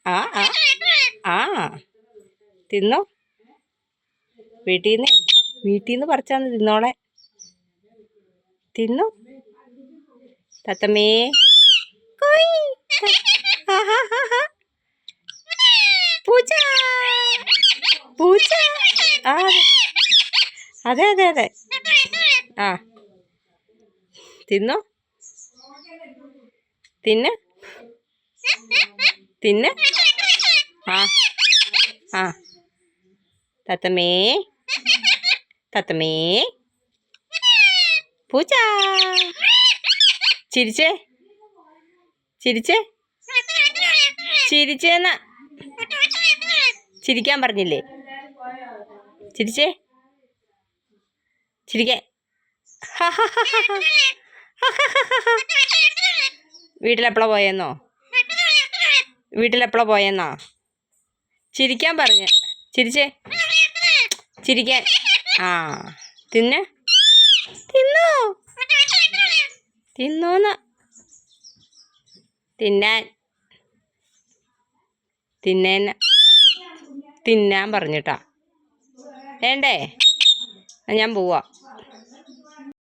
ആ ആ ആ തിന്നോ. വീട്ടിൽ നിന്ന് പറിച്ചാന്ന് തിന്നോളെ. തിന്നു തത്തമ്മേ. പൂച്ച പൂച്ച. ആ അതെ അതെ അതെ. ആ തിന്നോ. തിന്ന് തിന്ന്. ആ ആ തത്തമ്മേ തത്തമ്മേ. പൂച്ച ചിരിച്ചേ ചിരിച്ചേ ചിരിച്ചേന്ന്. ചിരിക്കാൻ പറഞ്ഞില്ലേ? ചിരിച്ചേ ചിരിക്കേ. വീട്ടിലെപ്പോഴാ പോയെന്നോ? ചിരിക്കാൻ പറഞ്ഞ്. ചിരിച്ചേ ചിരിക്കാൻ. ആ തിന്ന് തിന്നോ. തിന്നോന്ന്. തിന്നാൻ പറഞ്ഞിട്ടാ. വേണ്ടേ? ഞാൻ പോവാ.